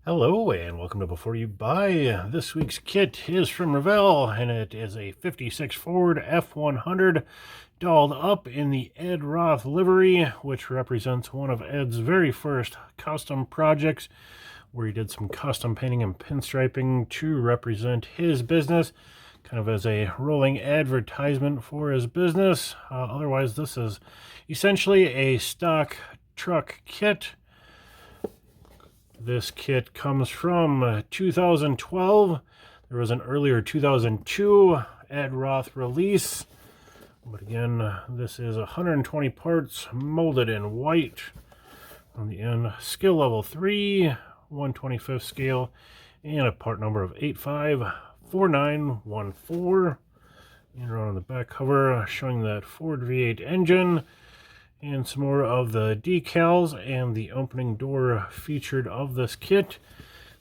Hello and welcome to Before You Buy. This week's kit is from Revell and it is a 56 Ford F100 dolled up in the Ed Roth livery, which represents one of Ed's very first custom projects where he did some custom painting and pinstriping to represent his business, kind of as a rolling advertisement for his business. Otherwise, this is essentially a stock truck kit. This kit comes from 2012. There was an earlier 2002 Ed Roth release. But again, this is 120 parts molded in white on the end. Skill level 3, 1/25th scale, and a part number of 854914. And around on the back cover, showing that Ford V8 engine. And some more of the decals and the opening door featured of this kit.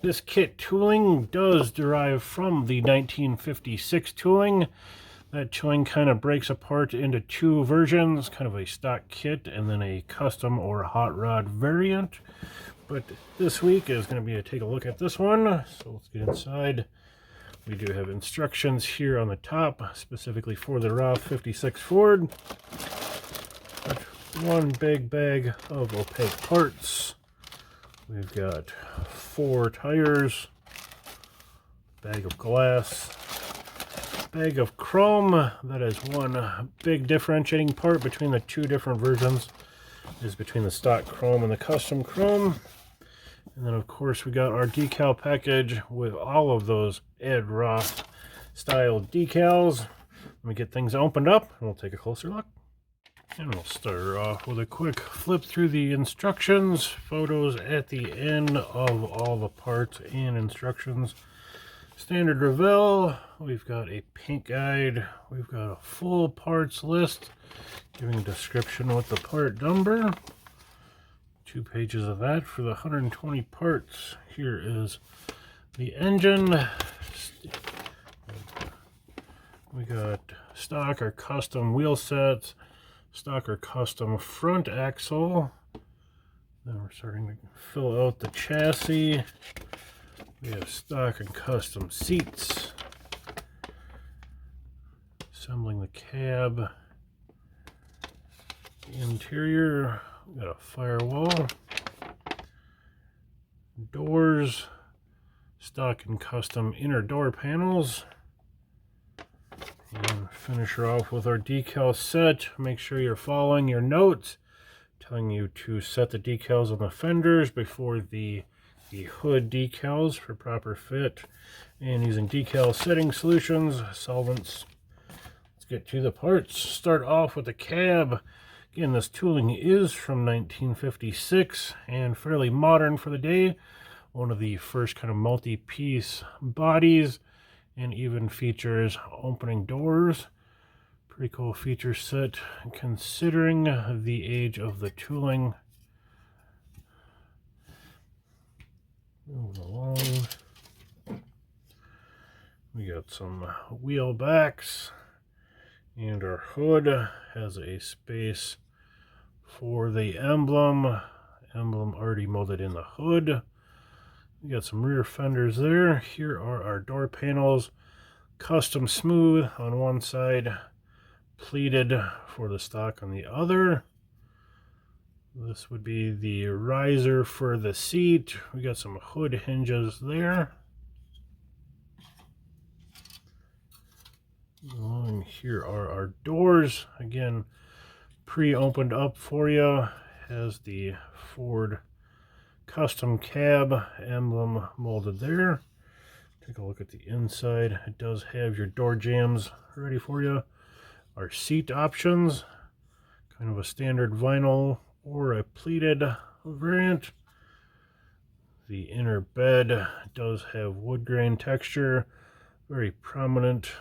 This kit tooling does derive from the 1956 tooling. That tooling kind of breaks apart into two versions, kind of a stock kit and then a custom or hot rod variant. But this week is going to be to take a look at this one. So let's get inside. We do have instructions here on the top, specifically for the Roth 56 Ford. One big bag of opaque parts. We've got 4 tires, bag of glass, bag of chrome. That is one big differentiating part between the two different versions, is between the stock chrome and the custom chrome. And then of course we got our decal package with all of those Ed Roth style decals. Let me get things opened up and we'll take a closer look. And we'll start off with a quick flip through the instructions, photos at the end of all the parts and instructions. Standard Revell, we've got a paint guide, we've got a full parts list, giving a description with the part number. 2 pages of that for the 120 parts. Here is the engine. We got stock or custom wheel sets, stock or custom front axle. Then we're starting to fill out the chassis. We have stock and custom seats. Assembling the cab. The interior, we got a firewall. Doors, stock and custom inner door panels. And finish her off with our decal set. Make sure you're following your notes, telling you to set the decals on the fenders before the hood decals for proper fit, and using decal setting solutions, solvents. Let's get to the parts. Start off with the cab. Again, this tooling is from 1956 and fairly modern for the day. One of the first kind of multi-piece bodies, and even features opening doors. Pretty cool feature set considering the age of the tooling. Moving along. We got some wheel backs, and our hood has a space for the emblem. Emblem already molded in the hood. We got some rear fenders there. Here are our door panels, custom smooth on one side, pleated for the stock on the other. This would be the riser for the seat. We got some hood hinges there. And here are our doors. Again, pre-opened up for you. Has the Ford custom cab emblem molded there. Take a look at the inside. It does have your door jambs ready for you. Our seat options, kind of a standard vinyl or a pleated variant. The inner bed does have wood grain texture, very prominent.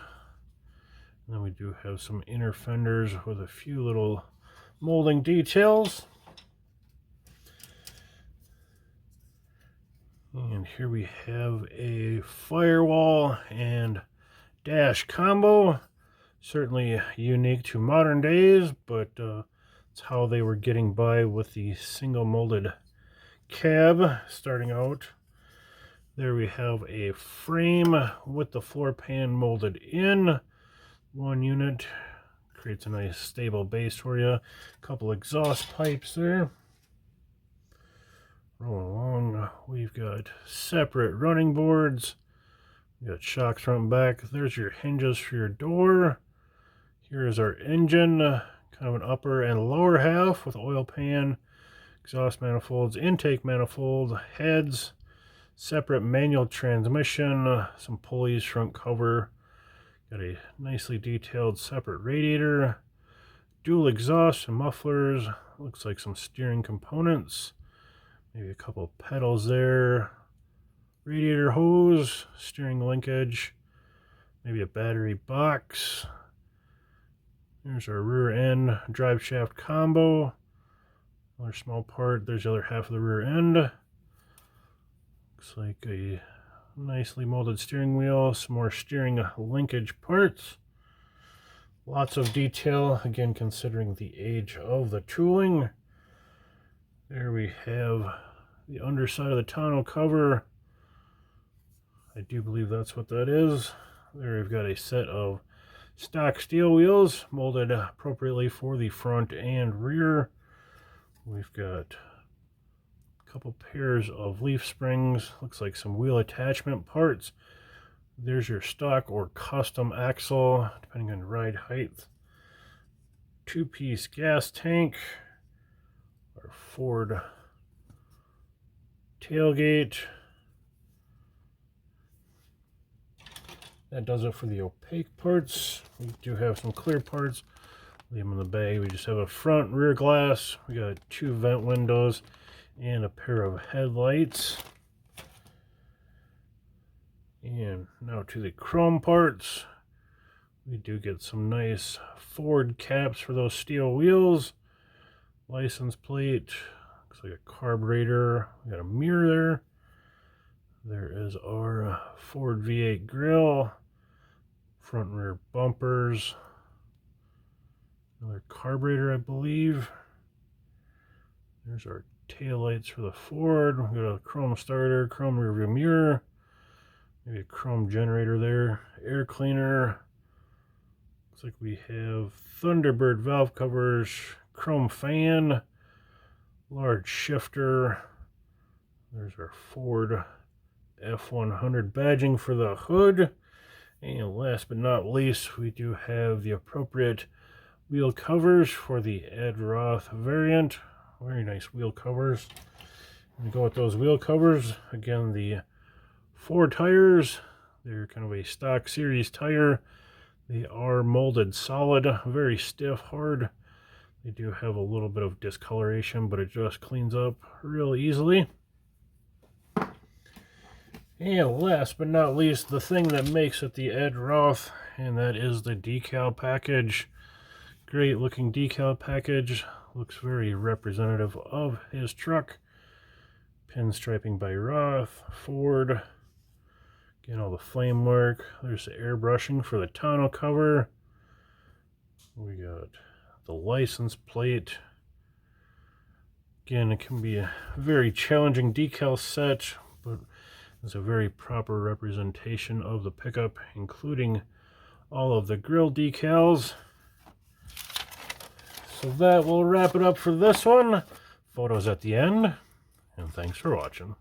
And then we do have some inner fenders with a few little molding details. And here we have a firewall and dash combo. Certainly unique to modern days, but it's how they were getting by with the single molded cab starting out. There we have a frame with the floor pan molded in. One unit creates a nice stable base for you. A couple exhaust pipes there. Rolling along, we've got separate running boards. We got shocks front and back. There's your hinges for your door. Here is our engine, kind of an upper and lower half with oil pan, exhaust manifolds, intake manifold, heads, separate manual transmission, some pulleys, front cover. Got a nicely detailed separate radiator, dual exhaust and mufflers. Looks like some steering components. Maybe a couple of pedals there. Radiator hose, steering linkage, maybe a battery box. There's our rear end drive shaft combo. Another small part. There's the other half of the rear end. Looks like a nicely molded steering wheel. Some more steering linkage parts. Lots of detail, again considering the age of the tooling. There we have the underside of the tonneau cover. I do believe that's what that is. There we've got a set of stock steel wheels molded appropriately for the front and rear. We've got a couple pairs of leaf springs. Looks like some wheel attachment parts. There's your stock or custom axle, depending on ride height. Two-piece gas tank. Our Ford tailgate. That does it for the opaque parts. We do have some clear parts. Leave them in the bag. We just have a front rear glass. We got 2 vent windows and a pair of headlights. And now to the chrome parts. We do get some nice Ford caps for those steel wheels. License plate. Looks like a carburetor. We got a mirror there. There is our Ford V8 grille, front and rear bumpers, another carburetor I believe. There's our tail lights for the Ford. We've got a chrome starter, chrome rear view mirror, maybe a chrome generator there, air cleaner. Looks like we have Thunderbird valve covers, chrome fan, large shifter. There's our Ford F100 badging for the hood. And last but not least, we do have the appropriate wheel covers for the Ed Roth variant. Very nice wheel covers. And go with those wheel covers, again, the 4 tires. They're kind of a stock series tire. They are molded solid, very stiff, hard. They do have a little bit of discoloration, but it just cleans up real easily. And last but not least, the thing that makes it the Ed Roth, and that is the decal package. Great looking decal package. Looks very representative of his truck. Pinstriping by Roth, Ford. Again, all the flame work. There's the airbrushing for the tonneau cover. We got the license plate. Again, it can be a very challenging decal set, but it's a very proper representation of the pickup, including all of the grille decals. So that will wrap it up for this one. Photos at the end, and thanks for watching.